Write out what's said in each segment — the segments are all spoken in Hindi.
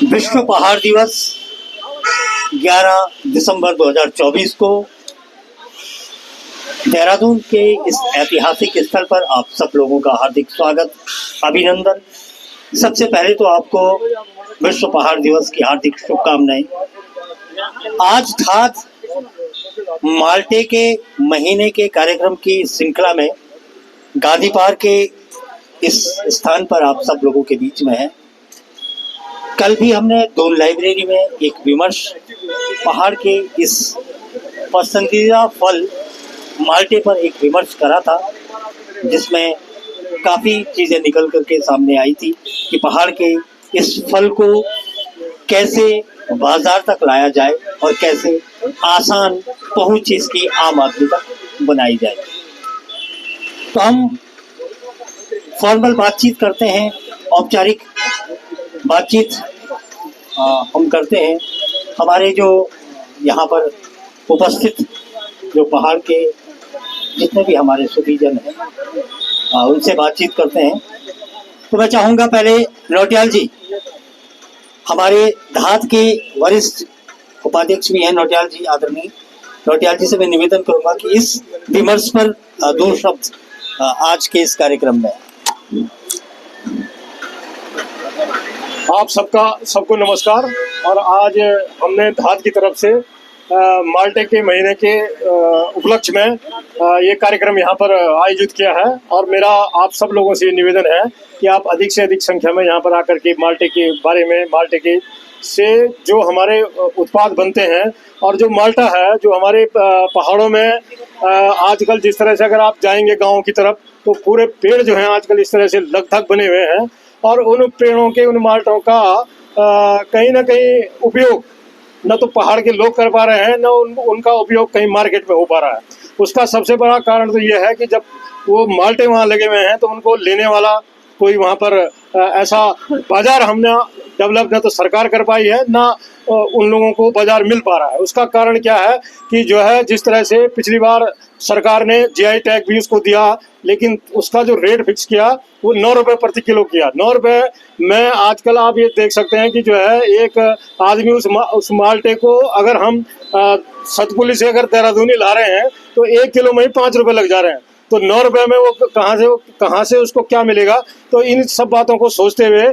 विश्व पहाड़ दिवस 11 दिसंबर 2024 को देहरादून के इस ऐतिहासिक स्थल पर आप सब लोगों का हार्दिक स्वागत, अभिनंदन। सबसे पहले तो आपको विश्व पहाड़ दिवस की हार्दिक शुभकामनाएं। आज धात माल्टे के महीने के कार्यक्रम की श्रृंखला में गांधी पार्क के इस स्थान पर आप सब लोगों के बीच में है। कल भी हमने दून लाइब्रेरी में एक विमर्श पहाड़ के इस पसंदीदा फल माल्टे पर एक विमर्श करा था, जिसमें काफ़ी चीज़ें निकल करके सामने आई थी कि पहाड़ के इस फल को कैसे बाजार तक लाया जाए और कैसे आसान पहुंच इसकी आम आदमी तक बनाई जाए। तो हम फॉर्मल बातचीत करते हैं, औपचारिक बातचीत हम करते हैं। हमारे जो यहाँ पर उपस्थित जो पहाड़ के जितने भी हमारे सुधीजन हैं उनसे बातचीत करते हैं। तो मैं चाहूँगा पहले नौटियाल जी, हमारे धात के वरिष्ठ उपाध्यक्ष भी हैं नौटियाल जी, आदरणीय नौटियाल जी से मैं निवेदन करूँगा कि इस विमर्श पर दो शब्द आज के इस कार्यक्रम में। आप सबको नमस्कार। और आज हमने धात की तरफ से माल्टे के महीने के उपलक्ष्य में ये कार्यक्रम यहाँ पर आयोजित किया है। और मेरा आप सब लोगों से निवेदन है कि आप अधिक से अधिक संख्या में यहाँ पर आकर के माल्टे के बारे में, माल्टे के से जो हमारे उत्पाद बनते हैं और जो माल्टा है जो हमारे पहाड़ों में आजकल जिस तरह से अगर आप जाएंगे गाँव की तरफ तो पूरे पेड़ जो हैं आजकल इस तरह से लगभग बने हुए हैं। और उन पेड़ों के, उन माल्टों का कहीं ना कहीं उपयोग न तो पहाड़ के लोग कर पा रहे हैं, न उनका उपयोग कहीं मार्केट में हो पा रहा है। उसका सबसे बड़ा कारण तो ये है कि जब वो माल्टे वहाँ लगे हुए हैं तो उनको लेने वाला कोई वहाँ पर ऐसा बाजार हमने डेवलप न तो सरकार कर पाई है, ना उन लोगों को बाजार मिल पा रहा है। उसका कारण क्या है कि जो है जिस तरह से पिछली बार सरकार ने जीआई टैग भी उसको दिया, लेकिन उसका जो रेट फिक्स किया वो 9 रुपये प्रति किलो किया। 9 रुपये में आजकल आप ये देख सकते हैं कि जो है एक आदमी उस माल्टे को अगर हम सतपुली से अगर देहरादूनी ला रहे हैं तो 1 किलो में ही 5 रुपये लग जा रहे हैं। तो 9 रुपये में वो कहाँ से उसको क्या मिलेगा। तो इन सब बातों को सोचते हुए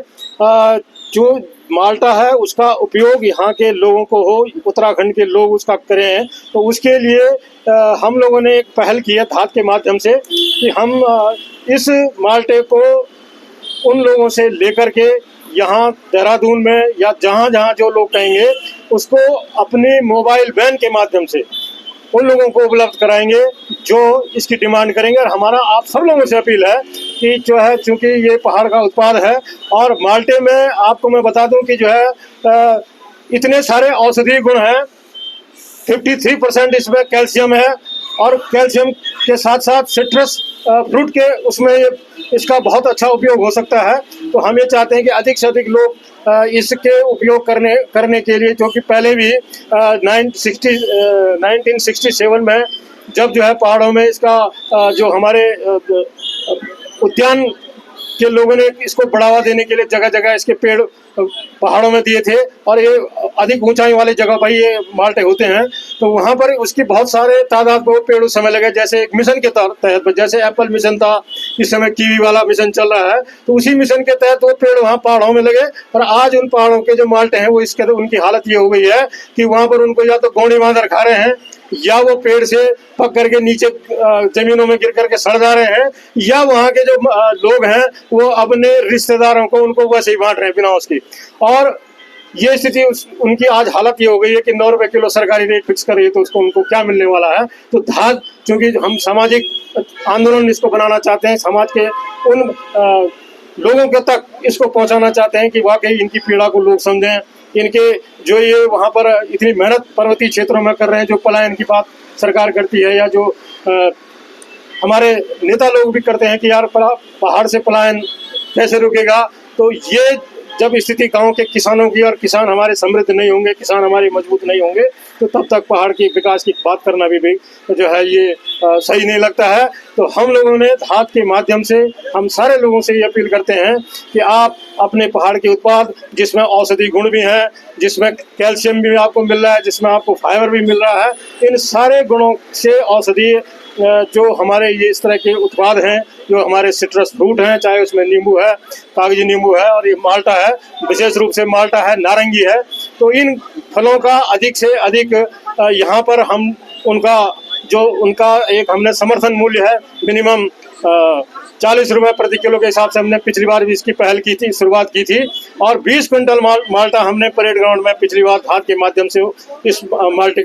जो माल्टा है उसका उपयोग यहाँ के लोगों को हो, उत्तराखंड के लोग उसका करें। तो उसके लिए हम लोगों ने एक पहल की है धात के माध्यम से कि हम इस माल्टे को उन लोगों से लेकर के यहाँ देहरादून में या जहाँ जहाँ जो लोग कहेंगे उसको अपने मोबाइल वैन के माध्यम से उन लोगों को उपलब्ध कराएंगे जो इसकी डिमांड करेंगे। और हमारा आप सब लोगों से अपील है कि जो है चूँकि ये पहाड़ का उत्पाद है और माल्टे में आपको मैं बता दूं कि जो है इतने सारे औषधीय गुण हैं। 53% इसमें कैल्शियम है और कैल्शियम के साथ साथ सिट्रस फ्रूट के उसमें इसका बहुत अच्छा उपयोग हो सकता है। तो हम ये चाहते हैं कि अधिक से अधिक लोग इसके उपयोग करने के लिए, जो कि पहले भी 1967 में जब जो है पहाड़ों में इसका जो हमारे उद्यान के लोगों ने इसको बढ़ावा देने के लिए जगह जगह इसके पेड़ पहाड़ों में दिए थे। और ये अधिक ऊंचाई वाली जगह पर ये माल्टे होते हैं तो वहाँ पर उसकी बहुत सारे तादाद बहुत पेड़ उस समय लगे। जैसे एक मिशन के तहत, जैसे एप्पल मिशन था, इस समय कीवी वाला मिशन चल रहा है, तो उसी मिशन के तहत वो पेड़ वहाँ पहाड़ों में लगे। और आज उन पहाड़ों के जो माल्टे हैं वो उनकी हालत ये हो गई है कि वहाँ पर उनको या तो गौड़ी बांदर खा रहे हैं या वो पेड़ से पक करके नीचे जमीनों में गिर करके सड़ जा रहे हैं, या वहाँ के जो लोग हैं वो अपने रिश्तेदारों को उनको वैसे ही बांट रहे हैं बिना उसकी। और ये स्थिति उनकी आज हालत ये हो गई है कि 9 रुपये किलो सरकारी रेट फिक्स कर रही है, तो उसको उनको क्या मिलने वाला है। तो धात, चूँकि हम सामाजिक आंदोलन इसको बनाना चाहते हैं, समाज के उन लोगों के तक इसको पहुँचाना चाहते हैं कि वाकई इनकी पीड़ा को लोग समझें। इनके जो ये वहाँ पर इतनी मेहनत पर्वतीय क्षेत्रों में कर रहे हैं, जो पलायन की बात सरकार करती है या जो हमारे नेता लोग भी करते हैं कि यार पहाड़ से पलायन कैसे रुकेगा। तो ये जब स्थिति गांव के किसानों की, और किसान हमारे समृद्ध नहीं होंगे, किसान हमारे मजबूत नहीं होंगे, तो तब तक पहाड़ की विकास की बात करना भी जो है ये सही नहीं लगता है। तो हम लोगों ने धात के माध्यम से हम सारे लोगों से ये अपील करते हैं कि आप अपने पहाड़ के उत्पाद, जिसमें औषधि गुण भी हैं, जिसमें कैल्शियम भी आपको मिल रहा है, जिसमें आपको फाइबर भी मिल रहा है, इन सारे गुणों से औषधि जो हमारे ये इस तरह के उत्पाद हैं, जो हमारे सिट्रस फ्रूट हैं, चाहे उसमें नींबू है, कागजी नींबू है और ये माल्टा है, विशेष रूप से माल्टा है, नारंगी है, तो इन फलों का अधिक से अधिक यहाँ पर हम उनका एक हमने समर्थन मूल्य है मिनिमम 40 रुपये प्रति किलो के हिसाब से हमने पिछली बार भी इसकी पहल की थी, शुरुआत की थी, और 20 क्विंटल माल्टा हमने परेड ग्राउंड में पिछली बार धात के माध्यम से इस माल्टे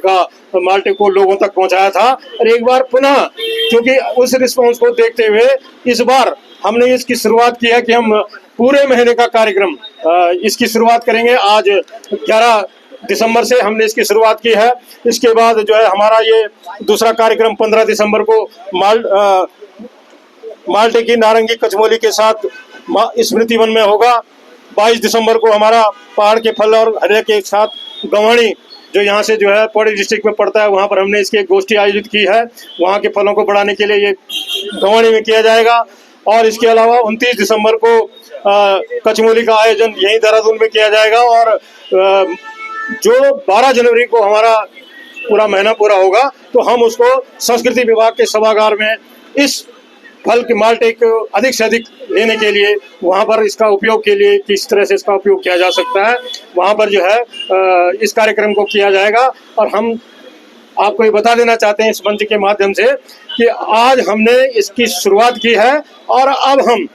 को लोगों तक पहुंचाया था। और एक बार पुनः क्योंकि उस रिस्पॉन्स को देखते हुए इस बार हमने इसकी शुरुआत की है कि हम पूरे महीने का कार्यक्रम इसकी शुरुआत करेंगे। आज 11 दिसंबर से हमने इसकी शुरुआत की है। इसके बाद जो है हमारा ये दूसरा कार्यक्रम 15 दिसंबर को माल्टे की नारंगी कचमोली के साथ स्मृति वन में होगा। 22 दिसंबर को हमारा पहाड़ के फल और हरे के साथ गवाणी, जो यहाँ से जो है पौड़ी डिस्ट्रिक्ट में पड़ता है, वहाँ पर हमने इसकी एक गोष्ठी आयोजित की है। वहाँ के फलों को बढ़ाने के लिए ये गवाणी में किया जाएगा। और इसके अलावा 29 दिसंबर को कचमोली का आयोजन यहीं देहरादून में किया जाएगा। और जो 12 जनवरी को हमारा पूरा महीना पूरा होगा तो हम उसको संस्कृति विभाग के सभागार में इस फल के माल्टे को अधिक से अधिक लेने के लिए, वहाँ पर इसका उपयोग के लिए किस तरह से इसका उपयोग किया जा सकता है, वहाँ पर जो है इस कार्यक्रम को किया जाएगा। और हम आपको ये बता देना चाहते हैं इस मंच के माध्यम से कि आज हमने इसकी शुरुआत की है और अब हम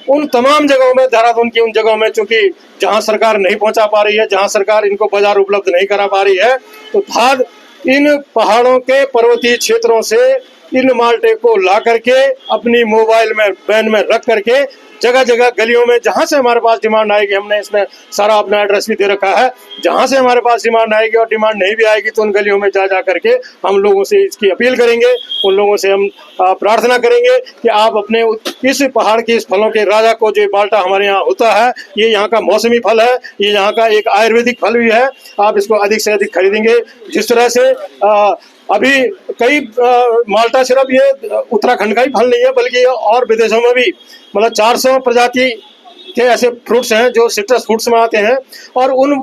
उन तमाम जगहों में, देहरादून की उन जगहों में, चूंकि जहां सरकार नहीं पहुंचा पा रही है, जहां सरकार इनको बाजार उपलब्ध नहीं करा पा रही है, तो धात इन पहाड़ों के पर्वतीय क्षेत्रों से इन माल्टे को ला करके अपनी मोबाइल में वैन में रख करके जगह जगह गलियों में जहां से हमारे पास डिमांड आएगी, हमने इसमें सारा अपना एड्रेस भी दे रखा है, जहां से हमारे पास डिमांड आएगी और डिमांड नहीं भी आएगी तो उन गलियों में जा करके हम लोगों से इसकी अपील करेंगे। उन लोगों से हम प्रार्थना करेंगे कि आप अपने इस पहाड़ के इस फलों के राजा को, जो माल्टा हमारे यहाँ होता है, ये यहाँ का मौसमी फल है, ये यहाँ का एक आयुर्वेदिक फल भी है, आप इसको अधिक से अधिक खरीदेंगे। जिस तरह से अभी कई माल्टा सिर्फ ये उत्तराखंड का ही फल नहीं है, बल्कि और विदेशों में भी मतलब 400 प्रजाति के ऐसे फ्रूट्स हैं जो सिट्रस फ्रूट्स में आते हैं। और उन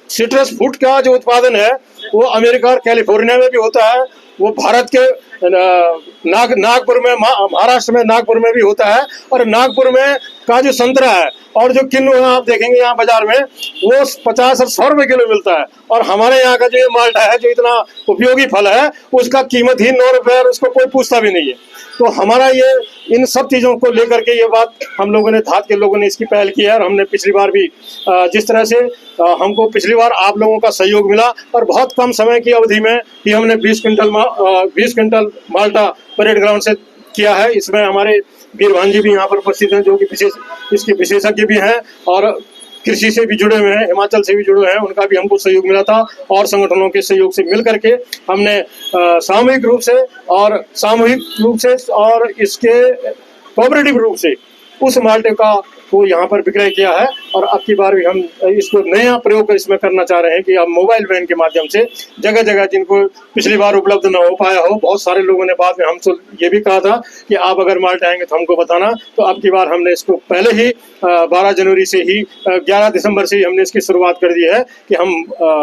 सिट्रस फ्रूट का जो उत्पादन है वो अमेरिका और कैलिफोर्निया में भी होता है, वो भारत के नागपुर में, महाराष्ट्र में नागपुर में भी होता है। और नागपुर में का जो संतरा है और जो किन्नू है, आप देखेंगे यहाँ बाजार में वो 50 और 100 रुपए किलो मिलता है। और हमारे यहाँ का जो ये माल्टा है, जो इतना उपयोगी फल है, उसका कीमत ही 9 रुपए, और उसको कोई पूछता भी नहीं है। तो हमारा ये इन सब चीज़ों को लेकर के ये बात हम लोगों ने, धात के लोगों ने इसकी पहल की है। और हमने पिछली बार भी जिस तरह से हमको पिछली बार आप लोगों का सहयोग मिला और बहुत कम समय की अवधि में ही हमने 20 क्विंटल माल्टा परेड ग्राउंड से किया है। इसमें हमारे वीरभान जी भी यहाँ पर उपस्थित हैं, जो कि इसके विशेषज्ञ भी हैं और कृषि से भी जुड़े हुए हैं, हिमाचल से भी जुड़े हुए हैं, उनका भी हमको सहयोग मिला था। और संगठनों के सहयोग से मिल करके हमने सामूहिक रूप से और इसके कोऑपरेटिव रूप से उस माल्टे को यहाँ पर विक्रय किया है। और अब की बार भी हम इसको नया प्रयोग इसमें करना चाह रहे हैं कि आप मोबाइल वैन के माध्यम से जगह जगह, जिनको पिछली बार उपलब्ध न हो पाया हो, बहुत सारे लोगों ने बाद में हमसे ये भी कहा था कि आप अगर माल्टे आएंगे तो हमको बताना। तो अब की बार हमने इसको पहले ही 12 जनवरी से ही 11 दिसंबर से ही हमने इसकी शुरुआत कर दी है कि हम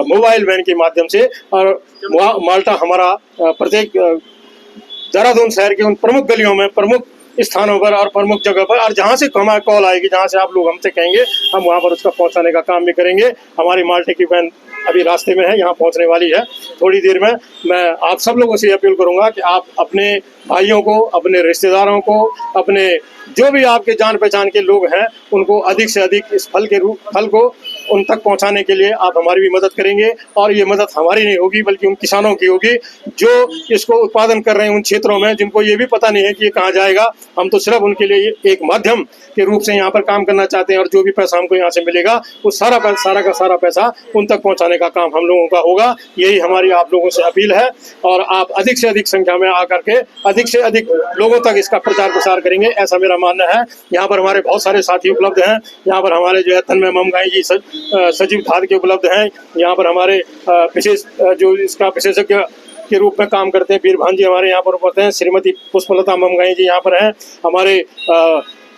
मोबाइल वैन के माध्यम से, और माल्टा हमारा प्रत्येक देहरादून शहर के उन प्रमुख गलियों में, प्रमुख स्थानों पर और प्रमुख जगह पर, और जहाँ से हमारी कॉल आएगी, जहाँ से आप लोग हमसे कहेंगे, हम वहाँ पर उसका पहुँचाने का काम भी करेंगे। हमारी माल्टे की वैन अभी रास्ते में है, यहाँ पहुँचने वाली है थोड़ी देर में। मैं आप सब लोगों से अपील करूँगा कि आप अपने भाइयों को, अपने रिश्तेदारों को, अपने जो भी आपके जान पहचान के लोग हैं, उनको अधिक से अधिक इस फल को उन तक पहुंचाने के लिए आप हमारी भी मदद करेंगे। और ये मदद हमारी नहीं होगी बल्कि उन किसानों की होगी जो इसको उत्पादन कर रहे हैं उन क्षेत्रों में, जिनको ये भी पता नहीं है कि ये कहाँ जाएगा। हम तो सिर्फ उनके लिए एक माध्यम के रूप से यहाँ पर काम करना चाहते हैं, और जो भी पैसा हमको यहाँ से मिलेगा वो सारा का सारा पैसा उन तक पहुँचाने का काम हम लोगों का होगा। यही हमारी आप लोगों से अपील है। और आप अधिक से अधिक संख्या में आकर के अधिक से अधिक लोगों तक इसका प्रचार प्रसार करेंगे, ऐसा मेरा मानना है। यहाँ पर हमारे बहुत सारे साथी उपलब्ध हैं। यहाँ पर हमारे जो है तन्मय ममगाई जी सजीव धात के उपलब्ध हैं। यहाँ पर हमारे विशेष जो इसका विशेषज्ञ के रूप में काम करते हैं वीरभान जी हमारे यहाँ पर उपस्थित हैं। श्रीमती पुष्पलता ममगाई जी यहाँ पर हैं। हमारे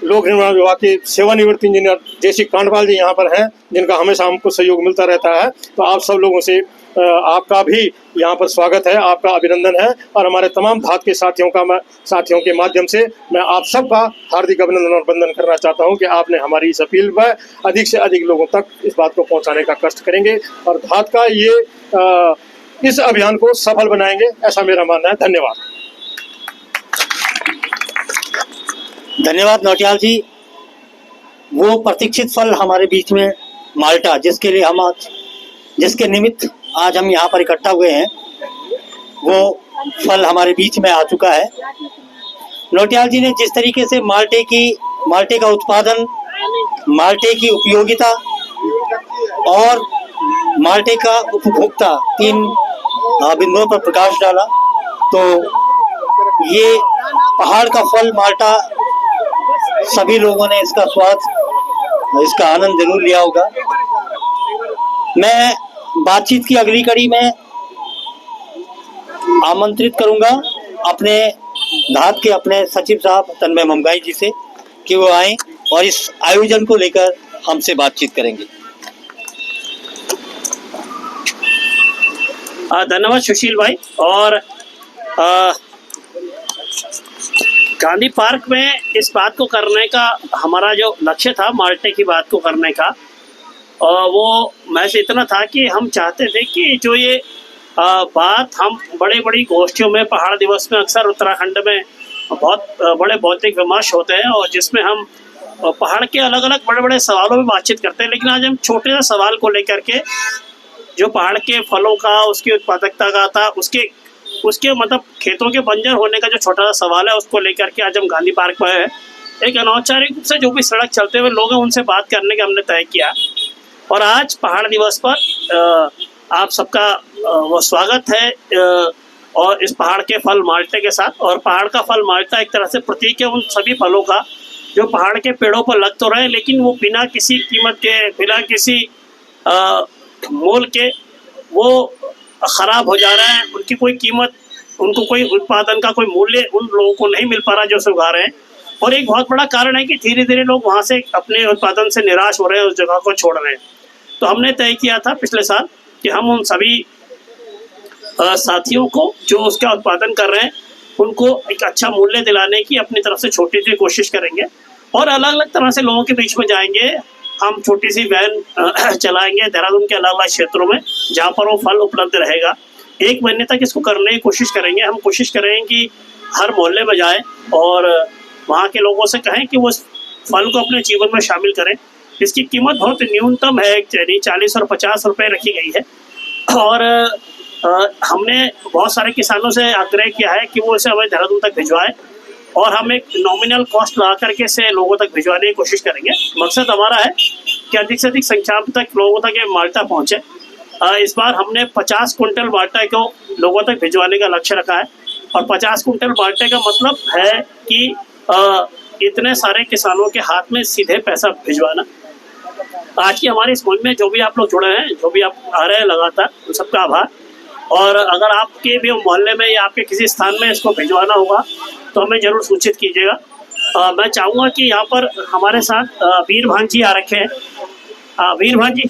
लोक निर्माण विभाग के सेवानिवृत्त इंजीनियर जयश्री कांडवाल जी यहाँ पर हैं, जिनका हमेशा हमको सहयोग मिलता रहता है। तो आप सब लोगों से आपका भी यहाँ पर स्वागत है, आपका अभिनंदन है और हमारे तमाम धात के साथियों के माध्यम से मैं आप सबका हार्दिक अभिनंदन और वंदन करना चाहता हूँ कि आपने हमारी इस अपील पर अधिक से अधिक लोगों तक इस बात को पहुँचाने का कष्ट करेंगे और धात का इस अभियान को सफल बनाएंगे, ऐसा मेरा मानना है। धन्यवाद। धन्यवाद नौटियाल जी। वो प्रतीक्षित फल हमारे बीच में माल्टा, जिसके निमित्त आज हम यहाँ पर इकट्ठा हुए हैं, वो फल हमारे बीच में आ चुका है। नौटियाल जी ने जिस तरीके से माल्टे का उत्पादन, माल्टे की उपयोगिता और माल्टे का उपभोक्ता 3 बिंदुओं पर प्रकाश डाला, तो ये पहाड़ का फल माल्टा सभी लोगों ने इसका स्वाद, इसका आनंद जरूर लिया होगा। मैं बातचीत की अगली कड़ी में आमंत्रित करूंगा अपने धात के अपने सचिव साहब तन्मय ममगाई जी से कि वो आए और इस आयोजन को लेकर हमसे बातचीत करेंगे। धन्यवाद सुशील भाई। और गांधी पार्क में इस बात को करने का हमारा जो लक्ष्य था, माल्टे की बात को करने का, वो महज इतना था कि हम चाहते थे कि जो ये बात हम बड़ी गोष्ठियों में, पहाड़ दिवस में अक्सर उत्तराखंड में बहुत बड़े बौद्धिक विमर्श होते हैं और जिसमें हम पहाड़ के अलग अलग बड़े सवालों में बातचीत करते हैं, लेकिन आज हम छोटे से सवाल को लेकर के, जो पहाड़ के फलों का, उसकी उत्पादकता का था, उसके मतलब खेतों के बंजर होने का जो छोटा सा सवाल है, उसको लेकर के आज हम गांधी पार्क में है। एक अनौपचारिक रूप से जो भी सड़क चलते हुए लोग हैं उनसे बात करने का हमने तय किया और आज पहाड़ दिवस पर आप सबका वो स्वागत है और इस पहाड़ के फल माल्टे के साथ। और पहाड़ का फल माल्टा एक तरह से प्रतीक है उन सभी फलों का जो पहाड़ के पेड़ों पर लग तो रहे, लेकिन वो बिना किसी कीमत के, बिना किसी मोल के वो खराब हो जा रहे हैं। उनकी कोई कीमत, उनको कोई उत्पादन का कोई मूल्य उन लोगों को नहीं मिल पा रहा जो उगा रहे हैं। और एक बहुत बड़ा कारण है कि धीरे धीरे लोग वहाँ से अपने उत्पादन से निराश हो रहे हैं, उस जगह को छोड़ रहे हैं। तो हमने तय किया था पिछले साल कि हम उन सभी साथियों को जो उसका उत्पादन कर रहे हैं उनको एक अच्छा मूल्य दिलाने की अपनी तरफ से छोटी सी कोशिश करेंगे और अलग अलग तरह से लोगों के बीच में जाएंगे। हम छोटी सी वैन चलाएंगे देहरादून के अलग अलग क्षेत्रों में जहाँ पर वो फल उपलब्ध रहेगा। 1 महीने तक इसको करने की कोशिश करेंगे। हम कोशिश करेंगे कि हर मोहल्ले में जाएं और वहाँ के लोगों से कहें कि वो फल को अपने जीवन में शामिल करें। इसकी कीमत बहुत न्यूनतम है, 40 और 50 रुपये रखी गई है और हमने बहुत सारे किसानों से आग्रह किया है कि वो इसे हमें देहरादून तक भिजवाएं और हम एक नॉमिनल कॉस्ट लगा करके इसे लोगों तक भिजवाने की कोशिश करेंगे। मकसद हमारा है कि अधिक से अधिक संख्या तक लोगों तक ये माल्टा पहुँचे। इस बार हमने 50 कुंटल माल्टा को लोगों तक भिजवाने का लक्ष्य रखा है और 50 कुंटल माल्टे का मतलब है कि इतने सारे किसानों के हाथ में सीधे पैसा भिजवाना। आज की हमारी इस मुहिम में जो भी आप लोग जुड़े हैं, जो भी आप आ रहे हैं लगातार, उन सबका आभार। और अगर आपके भी मोहल्ले में या आपके किसी स्थान में इसको भिजवाना होगा तो हमें ज़रूर सूचित कीजिएगा। मैं चाहूँगा कि यहाँ पर हमारे साथ वीरभान जी आ रखे हैं। वीरभान जी,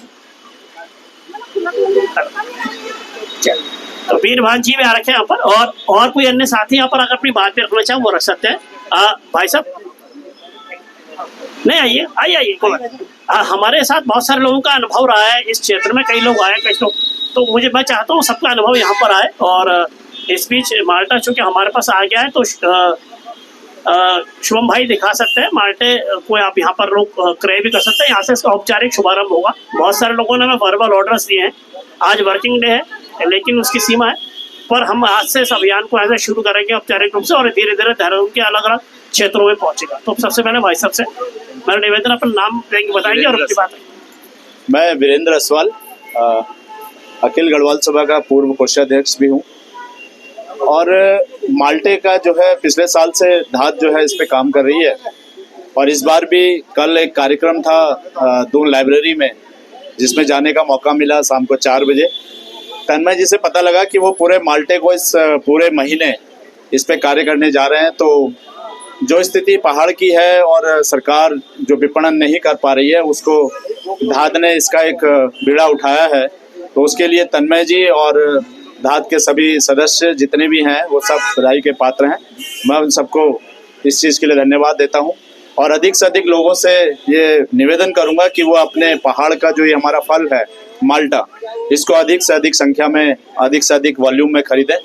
तो वीरभान जी भी आ रखे हैं यहाँ पर और कोई अन्य साथी यहाँ पर अगर अपनी बात भी रखना चाहें वो रख सकते हैं। भाई साहब नहीं, आइए हमारे साथ बहुत सारे लोगों का अनुभव रहा है इस क्षेत्र में, कई लोग आए, कई लोग, तो मैं चाहता हूँ सबका अनुभव यहाँ पर आए। और इस बीच माल्टा चूँकि हमारे पास आ गया है तो शुभम भाई दिखा सकते हैं माल्टे को, आप यहाँ पर लोग क्रय भी कर सकते हैं। यहाँ से इसका औपचारिक शुभारंभ होगा। बहुत सारे लोगों ने हमें वर्बल ऑर्डर्स दिए हैं। आज वर्किंग डे है लेकिन उसकी सीमा है, पर हम आज से इस अभियान को ऐसे शुरू करेंगे औपचारिक रूप से और धीरे धीरे देहरादून के अलग अलग क्षेत्रों में पहुँचेगा। तो सबसे पहले भाई साहब से मेरा निवेदन, अपन नाम बताएंगे और अपनी बात है। मैं वीरेंद्र असवाल, अखिल गढ़वाल सभा का पूर्व कोषाध्यक्ष भी हूँ और माल्टे का जो है पिछले साल से धात जो है इस पे काम कर रही है। और इस बार भी कल एक कार्यक्रम था दून लाइब्रेरी में, जिसमें जाने का मौका मिला शाम को 4 बजे। तन्मय जी से पता लगा कि वो पूरे माल्टे को इस पूरे महीने इस पे कार्य करने जा रहे हैं। तो जो स्थिति पहाड़ की है और सरकार जो विपणन नहीं कर पा रही है, उसको धाद ने इसका एक बीड़ा उठाया है। तो उसके लिए तन्मय जी और धाद के सभी सदस्य जितने भी हैं वो सब बधाई के पात्र हैं। मैं उन सबको इस चीज़ के लिए धन्यवाद देता हूं और अधिक से अधिक लोगों से ये निवेदन करूंगा कि वो अपने पहाड़ का जो ये हमारा फल है माल्टा, इसको अधिक से अधिक संख्या में, अधिक से अधिक वॉल्यूम में खरीदें,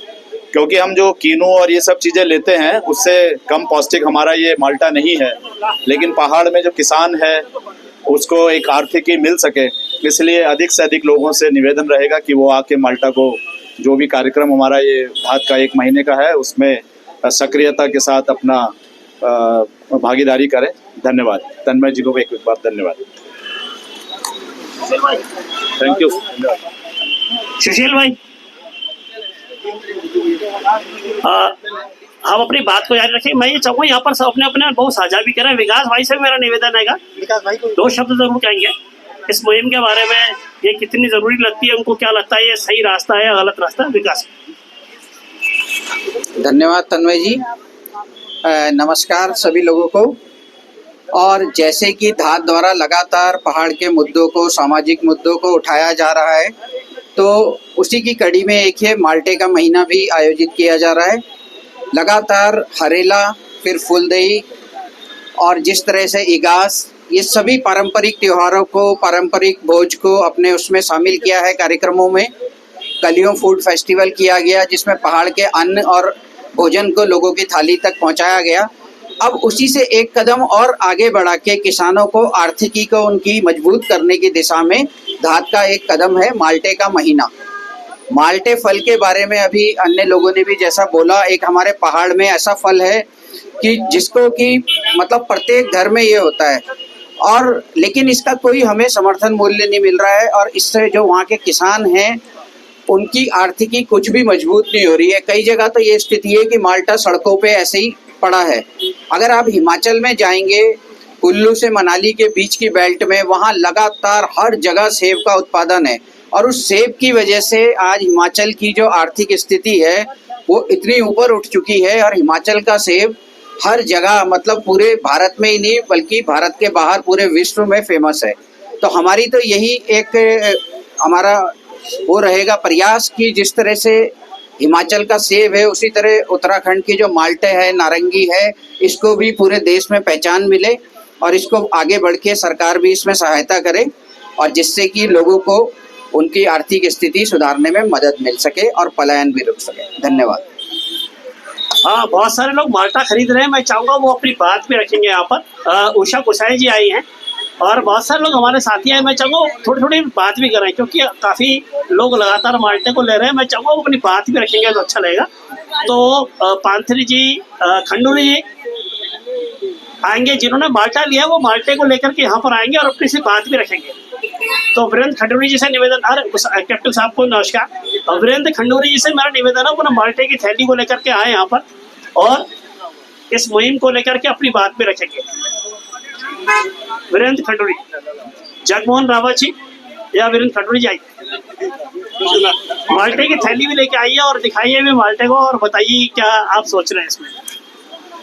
क्योंकि हम जो कीनू और ये सब चीज़ें लेते हैं उससे कम पौष्टिक हमारा ये माल्टा नहीं है। लेकिन पहाड़ में जो किसान है उसको एक आर्थिकी मिल सके, इसलिए अधिक से अधिक लोगों से निवेदन रहेगा कि वो आके माल्टा को, जो भी कार्यक्रम हमारा ये धाद का 1 महीने का है, उसमें सक्रियता के साथ अपना भागीदारी करें। धन्यवाद। तन्मय जी को एक बार धन्यवाद। Thank you. सुशील भाई, हम अपनी बात को जारी रखें। मैं ये चाहूँगा यहाँ पर सब अपने अपने बहुत साझा भी करें। विकास भाई से मेरा निवेदन है, विकास भाई को 2 शब्द जरूर कहेंगे इस मुहिम के बारे में, ये कितनी जरूरी लगती है, उनको क्या लगता है, ये सही रास्ता है या गलत रास्ता है। विकास। धन्यवाद तन्मय जी। नमस्कार सभी लोगों को। और जैसे कि धाद द्वारा लगातार पहाड़ के मुद्दों को, सामाजिक मुद्दों को उठाया जा रहा है, तो उसी की कड़ी में एक है माल्टे का महीना भी आयोजित किया जा रहा है। लगातार हरेला, फिर फुलदही और जिस तरह से इगास, ये सभी पारंपरिक त्योहारों को, पारंपरिक भोज को अपने उसमें शामिल किया है कार्यक्रमों में। कलियों फूड फेस्टिवल किया गया जिसमें पहाड़ के अन्न और भोजन को लोगों की थाली तक पहुंचाया गया। अब उसी से एक कदम और आगे बढ़ा के किसानों को, आर्थिकी को उनकी मजबूत करने की दिशा में धाद का एक कदम है माल्टे का महीना। माल्टे फल के बारे में अभी अन्य लोगों ने भी जैसा बोला, एक हमारे पहाड़ में ऐसा फल है कि जिसको कि मतलब प्रत्येक घर में ये होता है, और लेकिन इसका कोई हमें समर्थन मूल्य नहीं मिल रहा है, और इससे जो वहाँ के किसान हैं उनकी आर्थिकी कुछ भी मजबूत नहीं हो रही है। कई जगह तो ये स्थिति है कि माल्टा सड़कों पे ऐसे ही पड़ा है। अगर आप हिमाचल में जाएंगे, कुल्लू से मनाली के बीच की बेल्ट में, वहाँ लगातार हर जगह सेब का उत्पादन है, और उस सेब की वजह से आज हिमाचल की जो आर्थिक स्थिति है वो इतनी ऊपर उठ चुकी है, और हिमाचल का सेब हर जगह, मतलब पूरे भारत में ही नहीं बल्कि भारत के बाहर पूरे विश्व में फेमस है। तो हमारी तो यही एक हमारा वो रहेगा प्रयास कि जिस तरह से हिमाचल का सेब है, उसी तरह उत्तराखंड की जो माल्टे है, नारंगी है, इसको भी पूरे देश में पहचान मिले, और इसको आगे बढ़ के सरकार भी इसमें सहायता करे, और जिससे कि लोगों को उनकी आर्थिक स्थिति सुधारने में मदद मिल सके और पलायन भी रुक सके। धन्यवाद। हाँ, बहुत सारे लोग माल्टा खरीद रहे हैं। मैं चाहूँगा वो अपनी बात भी रखेंगे यहाँ पर। उषा कुसाई जी आई हैं और बहुत सारे लोग हमारे साथी हैं। मैं चाहूँगा थोड़ी थोड़ी बात भी करें, क्योंकि काफ़ी लोग लगातार माल्टे को ले रहे हैं। मैं चाहूँगा वो अपनी बात भी रखेंगे तो अच्छा लगेगा। तो पांथरी जी, खंडूरी जी आएंगे, जिन्होंने माल्टा लिया वो माल्टे को लेकर के यहाँ पर आएंगे और अपनी से बात भी रखेंगे। तो वीरेंद्र खंडूरी जी से निवेदन, कैप्टन साहब को नमस्कार। वीरेंद्र खंडूरी जी से मेरा निवेदन है वो माल्टे की थैली को लेकर के आए यहाँ पर और इस मुहिम को लेकर के अपनी बात भी रखेंगे। वीरेंद्र खंडूरी, जगमोहन रावत जी या वीरेंद्र खंडूरी जी आइए, माल्टे की थैली भी लेके आइए और दिखाइए भी माल्टे को, और बताइए क्या आप सोच रहे हैं इसमें।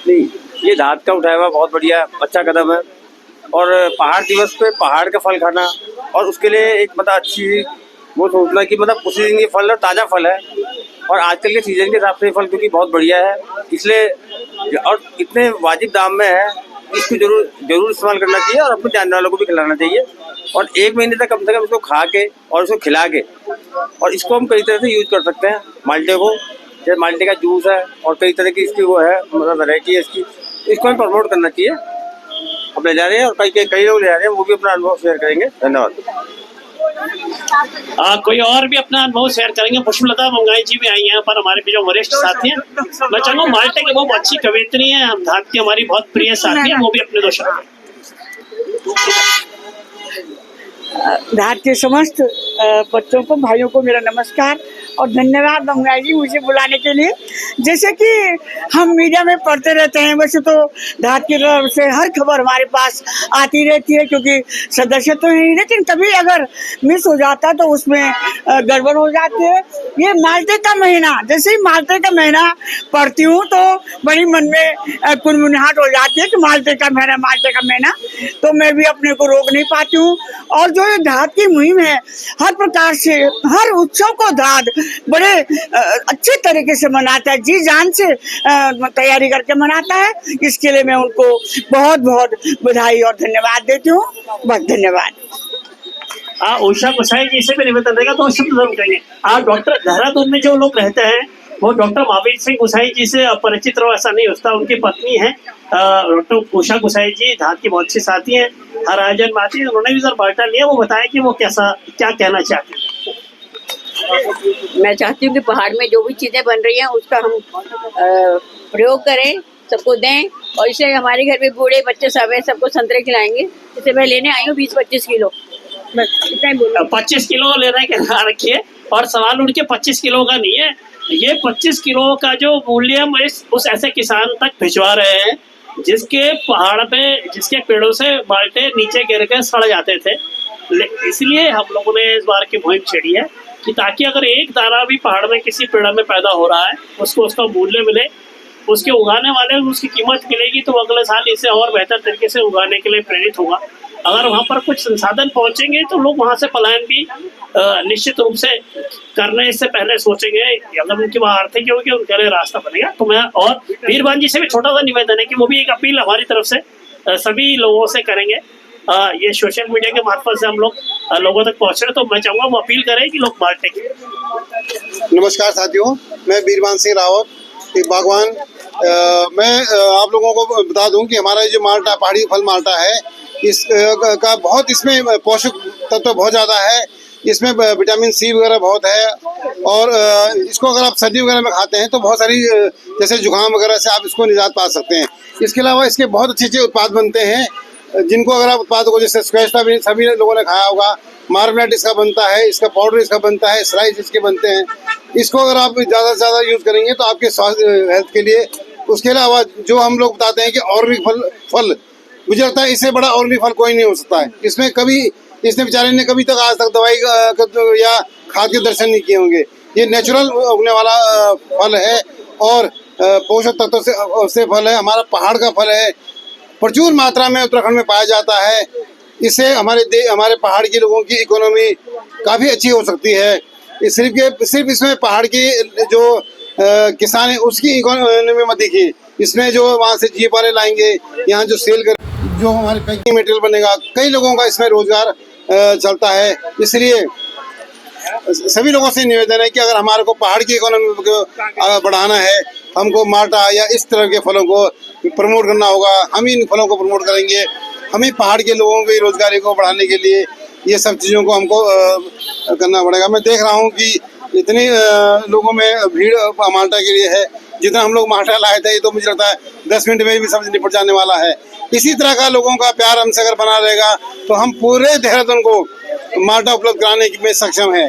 नहीं, ये धाद का उठाया हुआ बहुत बढ़िया अच्छा कदम है, और पहाड़ दिवस पे पहाड़ का फल खाना, और उसके लिए एक मतलब अच्छी वो सोचना कि मतलब उसी दिन ये फल है, ताज़ा फल है, और आजकल के सीजन के हिसाब से फल क्योंकि बहुत बढ़िया है, इसलिए और इतने वाजिब दाम में है, इसको जरूर इस्तेमाल करना चाहिए और अपने जानने वालों को भी खिलाना चाहिए। और 1 महीने तक कम से कम इसको खा के और इसको खिला के, और इसको हम कई तरह से यूज कर सकते हैं माल्टे को, जैसे माल्टे का जूस है और कई तरह की इसकी वो है मतलब वैरायटी है इसकी, इसको हम प्रमोट करना चाहिए। अब ले जा रहे हैं और कई लोग ले जा रहे हैं, वो भी अपना अनुभव शेयर करेंगे। धन्यवाद। कोई और भी अपना अनुभव शेयर करेंगे। पुष्पलता मंगाई जी भी आई हैं पर हमारे भी जो वरिष्ठ साथी हैं। मैं चाहूँगा माल्टे की बहुत अच्छी कवियत्री हैं, हम धाद की हमारी बहुत प्रिय साथी हैं, वो भी अपने 2 शब्द। धाद के समस्त बच्चों को, भाइयों को मेरा नमस्कार और धन्यवाद मंगाई जी मुझे बुलाने के लिए। जैसे कि हम मीडिया में पढ़ते रहते हैं, वैसे तो धाद की तरफ से हर खबर हमारे पास आती रहती है, क्योंकि सदस्य तो नहीं, लेकिन कभी अगर मिस हो जाता है तो उसमें गड़बड़ हो जाती है। ये माल्टे का महीना, जैसे ही माल्टे का महीना पढ़ती हूँ तो बड़ी मन में कुनमुनाहट हो जाती है कि माल्टे का महीना, तो मैं भी अपने को रोक नहीं पाती हूँ। और जो ये धाद की मुहिम है, हर प्रकार से हर उत्सव को धाद बड़े अच्छे तरीके से मनाता है, जी जान से तैयारी करके मनाता है। इसके लिए मैं उनको बहुत बहुत बधाई और धन्यवाद देती हूँ। बहुत धन्यवाद। उषा गुसाई जी से भी निवेदन रहेगा तो शब्द जरूर कहेंगे। डॉक्टर देहरादून में जो लोग रहते हैं वो डॉक्टर महावीर सिंह गुसाई जी से अपरिचित रहो, ऐसा नहीं होता। उनकी पत्नी है डॉक्टर उषा गुसाई जी, धाद की बहुत अच्छी साथी हैं, हर आयोजन में आती है। उन्होंने भी सर बाल्टा लिया, वो बताया कि वो क्या कहना चाहते हैं। मैं चाहती हूँ कि पहाड़ में जो भी चीज़ें बन रही हैं उसका हम प्रयोग करें, सबको दें, और इससे हमारे घर में बूढ़े बच्चे सब है, सबको संतरे खिलाएंगे। इसे मैं लेने आई हूँ 20-25 किलो, बस इतना ही बोलूँ। 25 किलो लेने के ना रखिए, और सवाल उनके 25 किलो का नहीं है, ये 25 किलो का जो मूल्य हम उस ऐसे किसान तक भिजवा रहे हैं जिसके पहाड़ पे, जिसके पेड़ों से बाल्टे नीचे गिर के सड़ जाते थे। इसलिए हम लोगों ने इस बार की मुहिम छेड़ी है कि ताकि अगर एक दाना भी पहाड़ में किसी पेड़ में पैदा हो रहा है उसको उसका मूल्य मिले, उसके उगाने वाले को उसकी कीमत मिलेगी, तो अगले साल इसे और बेहतर तरीके से उगाने के लिए प्रेरित होगा। अगर वहाँ पर कुछ संसाधन पहुँचेंगे तो लोग वहाँ से पलायन भी निश्चित रूप से करने से पहले सोचेंगे। अगर उनकी वहाँ आर्थिक होगी उनके लिए रास्ता बनेगा। तो मैं और वीरवान जी से भी छोटा सा निवेदन है कि वो भी एक अपील हमारी तरफ से सभी लोगों से करेंगे। ये सोशल मीडिया के मार्फत से हम लोग लोगों तक पहुँच रहे, तो मैं चाहूँगा वो अपील करें कि लोग बाल्टे की। नमस्कार साथियों, मैं वीरवान सिंह रावत, एक बागवान। मैं आप लोगों को बता दूं कि हमारा जो माल्टा, पहाड़ी फल माल्टा है, इस का बहुत इसमें पोषक तत्व बहुत ज़्यादा है। इसमें विटामिन सी वगैरह बहुत है, और इसको अगर आप सर्दी वगैरह में खाते हैं तो बहुत सारी जैसे जुकाम वगैरह से आप इसको निजात पा सकते हैं। इसके अलावा इसके बहुत अच्छे अच्छे उत्पाद बनते हैं, जिनको अगर आप उत्पादों को, जैसे स्क्वैश भी सभी लोगों ने खाया होगा, मार्मलेट इसका बनता है, इसका पाउडर इसका बनता है, स्लाइस इसके बनते हैं। इसको अगर आप ज़्यादा से ज़्यादा यूज़ करेंगे तो आपके स्वास्थ्य हेल्थ के लिए। उसके अलावा जो हम लोग बताते हैं कि ऑर्गेनिक फल मुझे लगता है इससे बड़ा ऑर्गेनिक फल कोई नहीं हो सकता है। इसमें कभी इसने बेचारे ने कभी तक आज तक दवाई या खाद के दर्शन नहीं किए होंगे। ये नेचुरल उगने वाला फल है और पोषक तत्वों से फल है। हमारा पहाड़ का फल है, प्रचुर मात्रा में उत्तराखंड में पाया जाता है। इससे हमारे पहाड़ के लोगों की इकोनॉमी काफ़ी अच्छी हो सकती है। सिर्फ इसमें पहाड़ की जो किसान है उसकी इकोनॉमी मत देखिए, इसमें जो वहाँ से जीप वाले लाएंगे, यहाँ जो सेल कर, जो हमारे पैकिंग मटेरियल बनेगा, कई लोगों का इसमें रोजगार चलता है। इसलिए सभी लोगों से निवेदन है कि अगर हमारे को पहाड़ की इकोनॉमी को बढ़ाना है, हमको माल्टा या इस तरह के फलों को प्रमोट करना होगा। हम इन फलों को प्रमोट करेंगे। हमें पहाड़ के लोगों की रोजगारी को बढ़ाने के लिए ये सब चीज़ों को हमको करना पड़ेगा। मैं देख रहा हूँ कि इतनी लोगों में भीड़ माल्टा के लिए है। जितना हम लोग माल्टा लाए थे, तो मुझे लगता है 10 मिनट में भी सब निपट जाने वाला है। इसी तरह का लोगों का प्यार हमसे अगर बना रहेगा तो हम पूरे देहरादून को माल्टा उपलब्ध कराने में सक्षम है।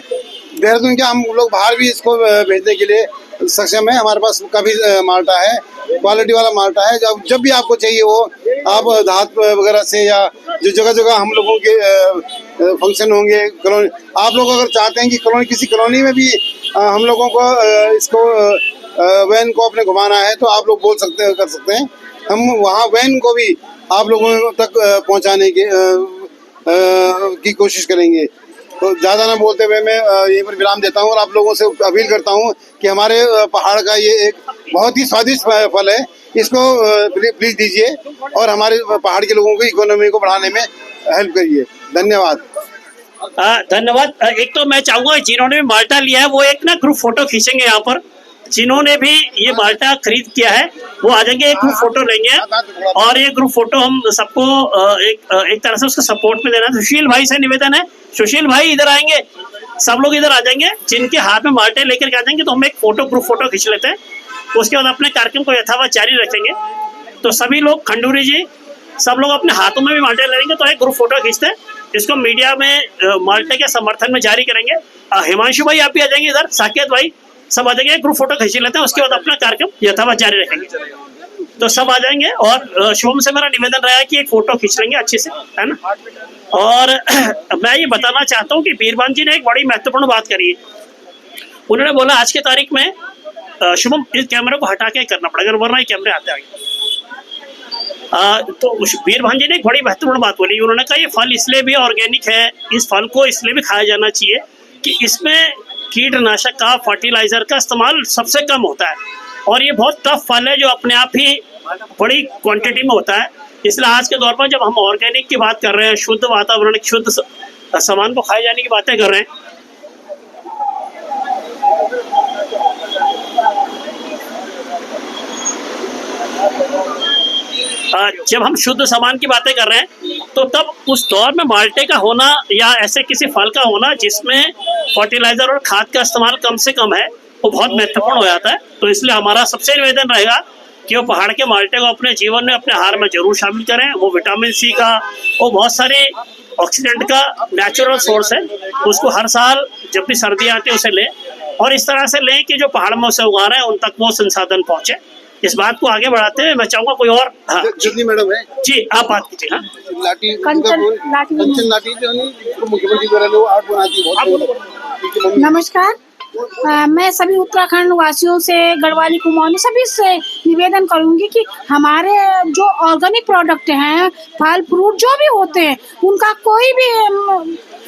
देहरादून के हम लोग बाहर भी इसको भेजने के लिए सक्षम है। हमारे पास काफ़ी माल्टा है, क्वालिटी वाला माल्टा है। जब भी आपको चाहिए वो आप धात वगैरह से, या जो जगह जगह हम लोगों के फंक्शन होंगे, कॉलोनी, आप लोग अगर चाहते हैं कि किसी कॉलोनी में भी हम लोगों को इसको वैन को अपने घुमाना है तो आप लोग कर सकते हैं। हम वहाँ वैन को भी आप लोगों तक पहुँचाने की कोशिश करेंगे। तो ज़्यादा ना बोलते हुए मैं यहीं पर विराम देता हूँ और आप लोगों से अपील करता हूँ कि हमारे पहाड़ का ये एक बहुत ही स्वादिष्ट फल है, इसको प्लीज़ दीजिए और हमारे पहाड़ के लोगों की इकोनॉमी को बढ़ाने में हेल्प करिए। धन्यवाद। धन्यवाद। एक तो मैं चाहूँगा जिन्होंने भी माल्टा लिया है वो एक ना ग्रुप फोटो खींचेंगे। यहाँ पर जिन्होंने भी ये माल्टा खरीद किया है वो आ जाएंगे, एक ग्रुप फोटो लेंगे, और ये ग्रुप फोटो हम सबको एक तरह से उसका सपोर्ट में देना। सुशील भाई से निवेदन है, सुशील भाई इधर आएंगे, सब लोग इधर आ जाएंगे, जिनके हाथ में माल्टे लेकर के आ जाएंगे तो हम एक ग्रुप फोटो खींच लेते हैं। उसके बाद अपने कार्यक्रम को यथावत जारी रखेंगे। तो सभी लोग, खंडूरी जी, सब लोग अपने हाथों में भी माल्टे लेंगे तो एक ग्रुप फोटो खींचते हैं। इसको मीडिया में माल्टे के समर्थन में जारी करेंगे। हिमांशु भाई आप भी आ जाएंगे इधर, साकेत भाई, सब आ जाएंगे, ग्रुप फोटो खींच लेते हैं, उसके बाद अपना कार्यक्रम यथावत जारी रखेंगे। तो सब आ जाएंगे और शुभम से मेरा निवेदन रहा है कि एक फोटो खींच लेंगे अच्छे से, है ना। और मैं ये बताना चाहता हूँ कि बीरबान जी ने एक बड़ी महत्वपूर्ण बात करी है। उन्होंने बोला आज की तारीख में शुभम इस कैमरे को हटा के करना पड़ेगा, वरना ये कैमरे आते आगे। तो बीरबान जी ने एक बड़ी महत्वपूर्ण बात बोली। उन्होंने कहा ये फल इसलिए भी ऑर्गेनिक है, इस फल को इसलिए भी खाया जाना चाहिए कि इसमें कीटनाशक का, फर्टिलाइजर का इस्तेमाल सबसे कम होता है, और ये बहुत टफ फल है जो अपने आप ही बड़ी क्वांटिटी में होता है। इसलिए आज के दौर पर जब हम ऑर्गेनिक की बात कर रहे हैं, शुद्ध वातावरण, शुद्ध सामान को खाए जाने की बातें कर रहे हैं, जब हम शुद्ध सामान की बातें कर रहे हैं, तो तब उस दौर में माल्टे का होना या ऐसे किसी फल का होना जिसमें फर्टिलाइजर और खाद का इस्तेमाल कम से कम है, वो बहुत महत्वपूर्ण हो जाता है। तो इसलिए हमारा सबसे निवेदन रहेगा कि वो पहाड़ के माल्टे को अपने जीवन में, अपने आहार में जरूर शामिल करें। वो विटामिन सी का, वो बहुत सारे ऑक्सीडेंट का नेचुरल सोर्स है, उसको हर साल जब भी सर्दी आती है उसे लें, और इस तरह से लें कि जो पहाड़ में उसे उगा रहे हैं उन तक वो संसाधन पहुँचे। इस बात को आगे बढ़ाते हुए मैं चाहूँगा कोई और, हाँ जी मैडम है जी आप बात कीजिए। हाँ, कंचन लाठी जो मुख्यमंत्री द्वारा लोग आर्ट बनाती है। नमस्कार, मैं सभी उत्तराखंड वासियों से, गढ़वाली कुमाऊनी सभी से निवेदन करूंगी कि हमारे जो ऑर्गेनिक प्रोडक्ट हैं, फल फ्रूट जो भी होते हैं, उनका कोई भी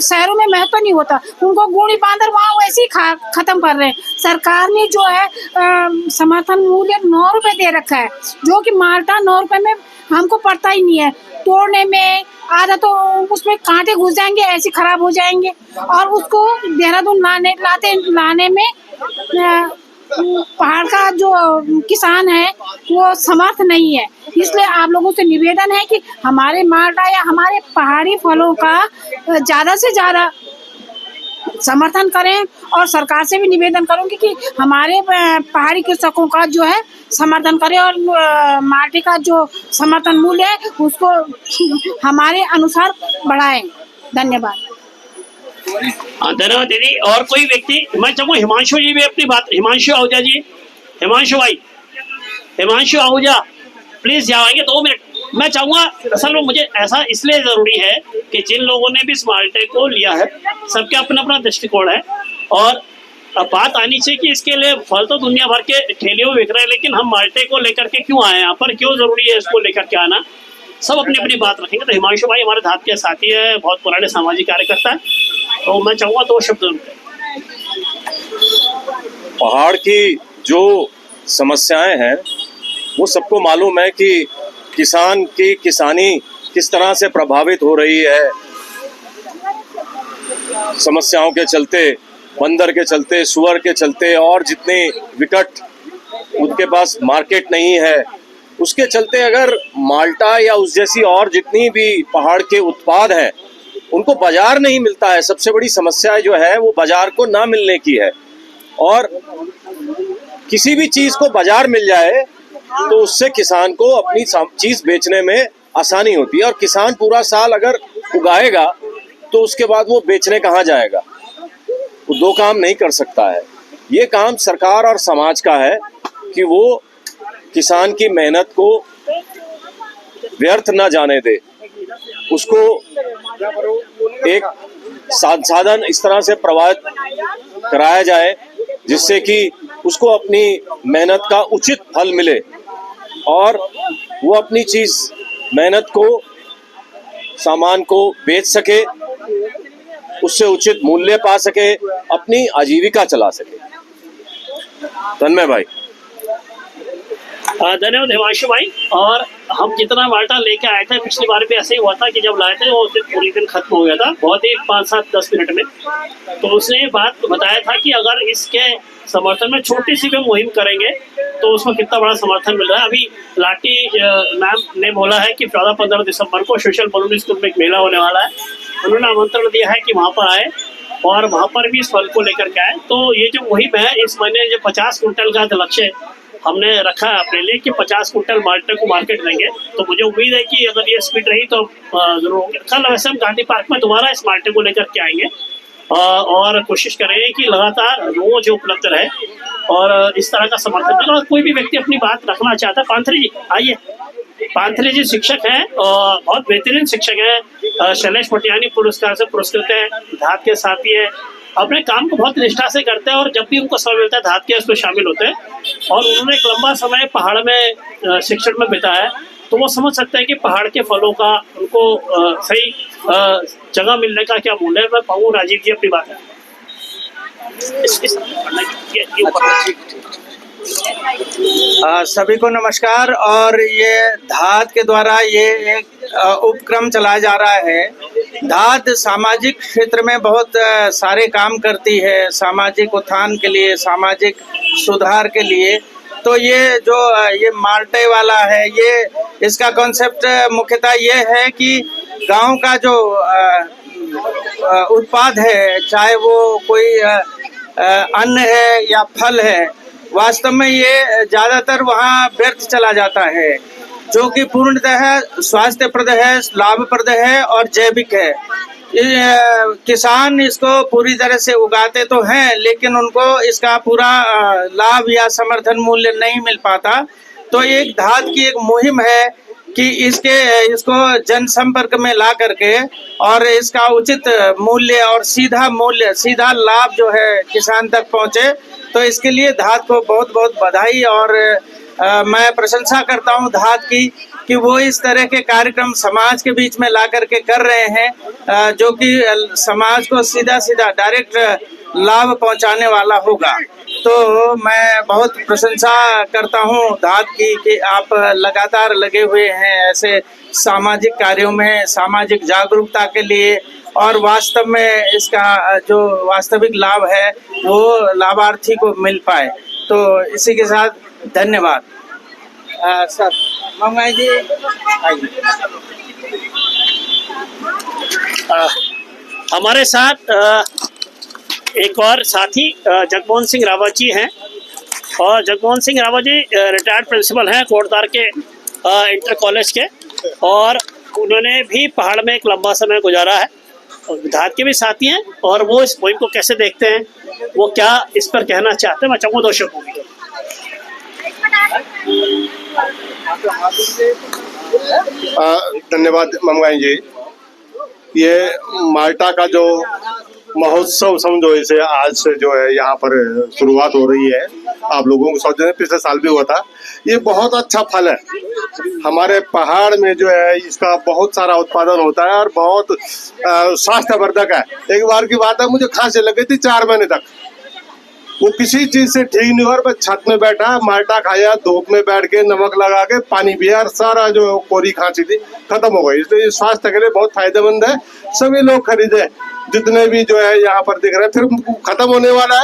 शहरों में महत्व नहीं होता। उनको गोली बांधर वहाँ वैसे ही खत्म कर रहे हैं। सरकार ने जो है समर्थन मूल्य 9 रुपए दे रखा है, जो कि माल्टा 9 रुपए में हमको पड़ता ही नहीं है। तोड़ने में आधा तो उसमें कांटे घुस जाएंगे, ऐसे खराब हो जाएंगे, और उसको देहरादून लाने में पहाड़ का जो किसान है वो समर्थ नहीं है। इसलिए आप लोगों से निवेदन है कि हमारे माल्टा या हमारे पहाड़ी फलों का ज़्यादा से ज़्यादा समर्थन करें, और सरकार से भी निवेदन करूंगी कि हमारे पहाड़ी कृषकों का जो है समर्थन करें, और माल्टे का जो समर्थन मूल्य है उसको हमारे अनुसार बढ़ाएं। धन्यवाद। धन्यवाद दीदी। और कोई व्यक्ति, मैं चाहूँगा हिमांशु जी भी अपनी बात, हिमांशु आहूजा जी, हिमांशु भाई, हिमांशु आहूजा प्लीज जाएंगे 2 मिनट। मैं चाहूँगा, असल में मुझे ऐसा इसलिए ज़रूरी है कि जिन लोगों ने भी इस माल्टे को लिया है सबके अपना अपना दृष्टिकोण है, और अब बात आनी चाहिए कि इसके लिए फल तो दुनिया भर के ठेलियों में बिक रहे हैं, लेकिन हम माल्टे को लेकर के क्यों आए यहाँ पर, क्यों ज़रूरी है इसको लेकर के आना, सब अपनी अपनी बात रखेंगे। तो हिमांशु भाई हमारे धात के साथी है, बहुत पुराने सामाजिक कार्यकर्ता है, तो मैं चाहूँगा 2 शब्द। पहाड़ की जो समस्याएं हैं वो सबको मालूम है कि किसान की किसानी किस तरह से प्रभावित हो रही है, समस्याओं के चलते, बंदर के चलते, सुअर के चलते, और जितने विकट उनके पास मार्केट नहीं है उसके चलते अगर माल्टा या उस जैसी और जितनी भी पहाड़ के उत्पाद हैं उनको बाजार नहीं मिलता है। सबसे बड़ी समस्या जो है वो बाजार को ना मिलने की है, और किसी भी चीज़ को बाजार मिल जाए तो उससे किसान को अपनी चीज़ बेचने में आसानी होती है, और किसान पूरा साल अगर उगाएगा तो उसके बाद वो बेचने कहाँ जाएगा, वो 2 काम नहीं कर सकता है। ये काम सरकार और समाज का है कि वो किसान की मेहनत को व्यर्थ ना जाने दे, उसको एक साधन इस तरह से प्रभावित कराया जाए जिससे कि उसको अपनी मेहनत का उचित फल मिले, और वो अपनी चीज़, मेहनत को, सामान को बेच सके, उससे उचित मूल्य पा सके, अपनी आजीविका चला सके। धन्यवाद भाई। धन्यवाद हिमांशु भाई। और हम जितना माल्टा लेके आए थे पिछली बार भी ऐसे ही हुआ था कि जब लाए थे वो पूरी दिन खत्म हो गया था, बहुत ही 5-7-10 मिनट में। तो उसने ये बात बताया था कि अगर इसके समर्थन में छोटी सी भी मुहिम करेंगे तो उसमें कितना बड़ा समर्थन मिल रहा है। अभी लाठी मैम ने बोला है कि 14-15 दिसंबर को सोशल बलून स्कूल में एक मेला होने वाला है, उन्होंने आमंत्रण दिया है कि वहाँ पर आए और वहाँ पर भी इस फल को लेकर के आए। तो ये जो मुहिम है, इस महीने जो 50 कुंटल का लक्ष्य हमने रखा है अपने लिए कि 50 कुंटल माल्टे को मार्केट देंगे, तो मुझे उम्मीद है कि अगर ये स्पीड रही तो जरूर होंगे। कल वैसे हम गांधी पार्क में दोबारा इस माल्टे को लेकर के आएंगे और कोशिश करेंगे कि लगातार रोज उपलब्ध रहे। और इस तरह का समर्थन मिला। और कोई भी व्यक्ति अपनी बात रखना चाहता है, पांथरी जी आइए। पांथरी जी शिक्षक हैं और बहुत बेहतरीन शिक्षक हैं, शैलेश पटियानी पुरस्कार से पुरस्कृत हैं, धात के साथी है, अपने काम को बहुत निष्ठा से करते हैं और जब भी उनको समय मिलता है धात के उसमें शामिल होते हैं। और उन्होंने एक लंबा समय पहाड़ में शिक्षण में बिताया है, तो वो समझ सकते हैं कि पहाड़ के फलों का उनको सही जगह मिलने का क्या मूल्य है। मैं कहूँ राजीव जी अपनी बात है सभी को नमस्कार। और ये धात के द्वारा ये एक उपक्रम चलाया जा रहा है। धात सामाजिक क्षेत्र में बहुत सारे काम करती है, सामाजिक उत्थान के लिए, सामाजिक सुधार के लिए। तो ये जो ये माल्टे वाला है, ये इसका कॉन्सेप्ट मुख्यतः ये है कि गांव का जो उत्पाद है, चाहे वो कोई अन्न है या फल है, वास्तव में ये ज़्यादातर वहाँ व्यर्थ चला जाता है, जो कि पूर्णतः स्वास्थ्यप्रद है, लाभप्रद है और जैविक है। किसान इसको पूरी तरह से उगाते तो हैं, लेकिन उनको इसका पूरा लाभ या समर्थन मूल्य नहीं मिल पाता। तो एक धात की एक मुहिम है कि इसको जनसंपर्क में ला करके और इसका उचित मूल्य और सीधा लाभ जो है किसान तक पहुंचे। तो इसके लिए धात को बहुत बहुत बधाई। और मैं प्रशंसा करता हूं धात की कि वो इस तरह के कार्यक्रम समाज के बीच में ला करके कर रहे हैं, जो कि समाज को सीधा डायरेक्ट लाभ पहुंचाने वाला होगा। तो मैं बहुत प्रशंसा करता हूं धात की कि आप लगातार लगे हुए हैं ऐसे सामाजिक कार्यों में, सामाजिक जागरूकता के लिए, और वास्तव में इसका जो वास्तविक लाभ है वो लाभार्थी को मिल पाए। तो इसी के साथ धन्यवाद। सर मंगाई जी आइए। हमारे साथ एक और साथी जगमोहन सिंह रावत जी हैं, और जगमोहन सिंह रावत जी रिटायर्ड प्रिंसिपल हैं कोटद्वार के इंटर कॉलेज के, और उन्होंने भी पहाड़ में एक लंबा समय गुजारा है। धात के भी साथी हैं, और वो इस मुहिम को कैसे देखते हैं, वो क्या इस पर कहना चाहते हैं, मैं चाहूँगा दर्शकों को। धन्यवाद मंगाई जी। ये माल्टा का जो महोत्सव समझो, इसे आज से जो है यहाँ पर शुरुआत हो रही है। आप लोगों को समझ पिछले साल भी हुआ था। ये बहुत अच्छा फल है। हमारे पहाड़ में जो है इसका बहुत सारा उत्पादन होता है और बहुत स्वास्थ्यवर्धक है। एक बार की बात है, मुझे खांसी लग गई थी 4 महीने तक, वो किसी चीज से ठीक नहीं हुआ। बस छत में बैठा, माल्टा खाया, धूप में बैठ के नमक लगा के पानी पिया, और सारा जो कोरी खांसी थी खत्म हो गई। इसलिए स्वास्थ्य के लिए बहुत फायदेमंद है। सभी लोग खरीदे, जितने भी जो है यहाँ पर दिख रहे हैं। फिर खत्म होने वाला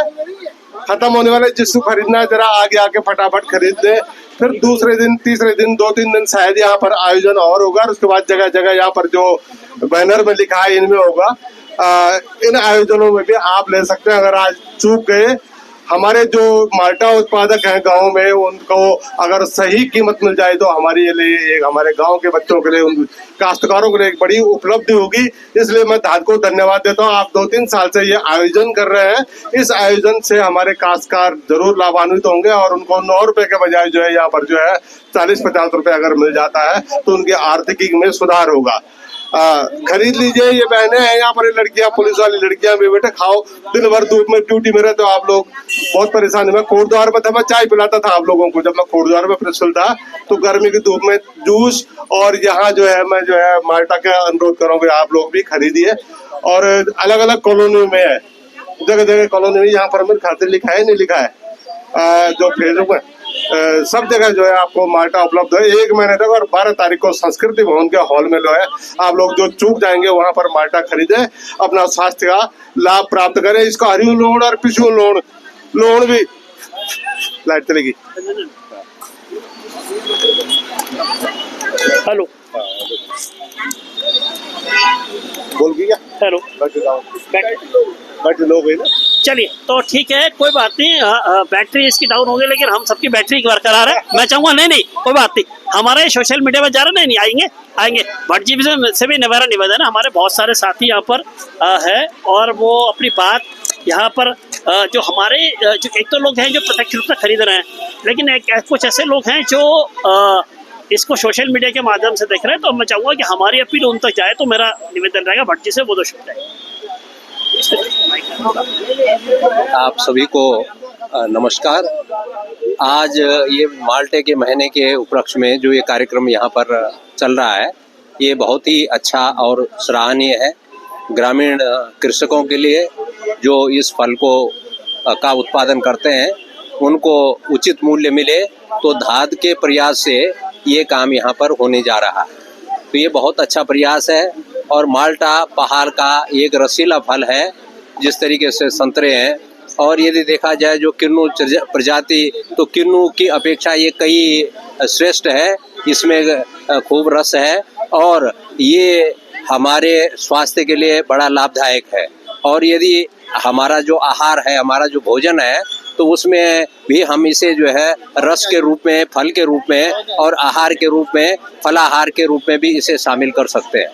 है, जिसको खरीदना है जरा आगे आके फटाफट खरीद दे। फिर दूसरे दिन, तीसरे दिन, 2-3 दिन शायद यहाँ पर आयोजन और होगा। उसके बाद जगह जगह यहाँ पर जो बैनर में लिखा है इनमें होगा। इन आयोजनों में भी आप ले सकते हैं। अगर आज चूक गए, हमारे जो माल्टा उत्पादक हैं गांव में, उनको अगर सही कीमत मिल जाए तो हमारे लिए, हमारे गांव के बच्चों के लिए, उन काश्तकारों के लिए एक बड़ी उपलब्धि होगी। इसलिए मैं धात को धन्यवाद देता हूं। आप 2-3 साल से ये आयोजन कर रहे हैं। इस आयोजन से हमारे काश्तकार जरूर लाभान्वित होंगे, और उनको 9 रुपए के बजाय जो है यहाँ पर जो है 40-50 रुपए अगर मिल जाता है तो उनकी आर्थिकी में सुधार होगा। खरीद लीजिए। ये बहनें हैं यहाँ पर, लड़कियां, पुलिस वाली लड़कियां भी, बेटे खाओ। दिन भर धूप में ड्यूटी में रहते हो आप लोग, बहुत परेशानी में। कोटद्वार में था, मैं चाय पिलाता था आप लोगों को जब मैं कोटद्वार में प्रिंसिपल था। तो गर्मी की धूप में जूस, और यहाँ जो है मैं जो है माल्टा का अनुरोध करूँगा आप लोग भी खरीदिए। और अलग अलग कॉलोनी में है, जगह जगह कॉलोनी में, यहाँ पर मेरे खाते लिखा है नहीं लिखा है, जो फेसबुक में सब जगह जो है आपको माल्टा उपलब्ध है 1 महीने तक। और 12 तारीख को संस्कृति भवन के हॉल में जो है आप लोग जो चूक जाएंगे वहां पर माल्टा खरीदे, अपना स्वास्थ्य का लाभ प्राप्त करें। इसका हरिओ लोन और पिछू लोन भी लाइट चलेगी। हेलो बोल गया हेलो बैटरी लो गई ना। चलिए तो ठीक है, कोई बात नहीं। बैटरी इसकी डाउन हो गई, लेकिन हम सबकी बैटरी बरकरार है। मैं चाहूँगा नहीं कोई बात नहीं, हमारे सोशल मीडिया में जा रहे नहीं आएंगे भट्ट जी से भी निवेदन है। हमारे बहुत सारे साथी यहाँ पर है, और वो अपनी बात यहाँ पर जो हमारे जो एक तो लोग हैं जो प्रत्यक्ष रूप से खरीद रहे हैं, लेकिन कुछ ऐसे लोग हैं जो इसको सोशल मीडिया के माध्यम से देख रहे हैं। तो मैं चाहूँगा कि हमारी अपील उन तक जाए, तो मेरा निवेदन रहेगा भट्ट जी से वो तो शुक्र है। आप सभी को नमस्कार। आज ये माल्टे के महीने के उपलक्ष्य में जो ये कार्यक्रम यहाँ पर चल रहा है, ये बहुत ही अच्छा और सराहनीय है। ग्रामीण कृषकों के लिए जो इस फल को का उत्पादन करते हैं, उनको उचित मूल्य मिले, तो धाद के प्रयास से ये काम यहाँ पर होने जा रहा है। तो ये बहुत अच्छा प्रयास है। और माल्टा पहाड़ का एक रसीला फल है, जिस तरीके से संतरे हैं। और यदि देखा जाए जो किन्नू प्रजाति, तो किन्नू की अपेक्षा ये कई श्रेष्ठ है, इसमें खूब रस है और ये हमारे स्वास्थ्य के लिए बड़ा लाभदायक है। और यदि हमारा जो आहार है, हमारा जो भोजन है, तो उसमें भी हम इसे जो है रस के रूप में, फल के रूप में और आहार के रूप में, फलाहार के रूप में भी इसे शामिल कर सकते हैं।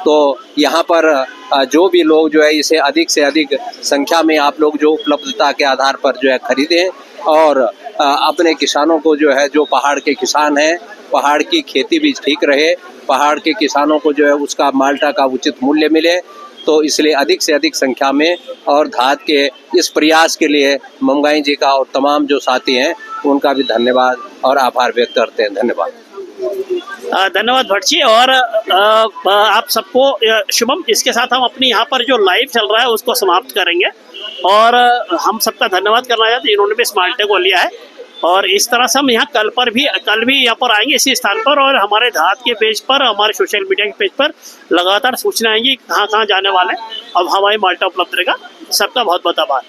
तो यहाँ पर जो भी लोग जो है इसे अधिक से अधिक संख्या में आप लोग जो उपलब्धता के आधार पर जो है खरीदें और अपने किसानों को जो है, जो पहाड़ के किसान हैं, पहाड़ की खेती भी ठीक रहे, पहाड़ के किसानों को जो है उसका माल्टा का उचित मूल्य मिले। तो इसलिए अधिक से अधिक संख्या में और धाद के इस प्रयास के लिए मंगाई जी का और तमाम जो साथी हैं उनका भी धन्यवाद और आभार व्यक्त करते हैं। धन्यवाद। धन्यवाद भट्ट जी। और आप सबको शुभम। इसके साथ हम अपनी यहाँ पर जो लाइव चल रहा है उसको समाप्त करेंगे और हम सबका धन्यवाद करना चाहते हैं जिन्होंने भी इस माल्टे को लिया है। और इस तरह से हम यहाँ कल भी यहाँ पर आएंगे इसी स्थान पर, और हमारे धाद के पेज पर, हमारे सोशल मीडिया के पेज पर लगातार सूचना आएंगी कहाँ कहाँ जाने वाले हैं। अब हमारी माल्टा उपलब्ध रहेगा। सबका बहुत बहुत आभार।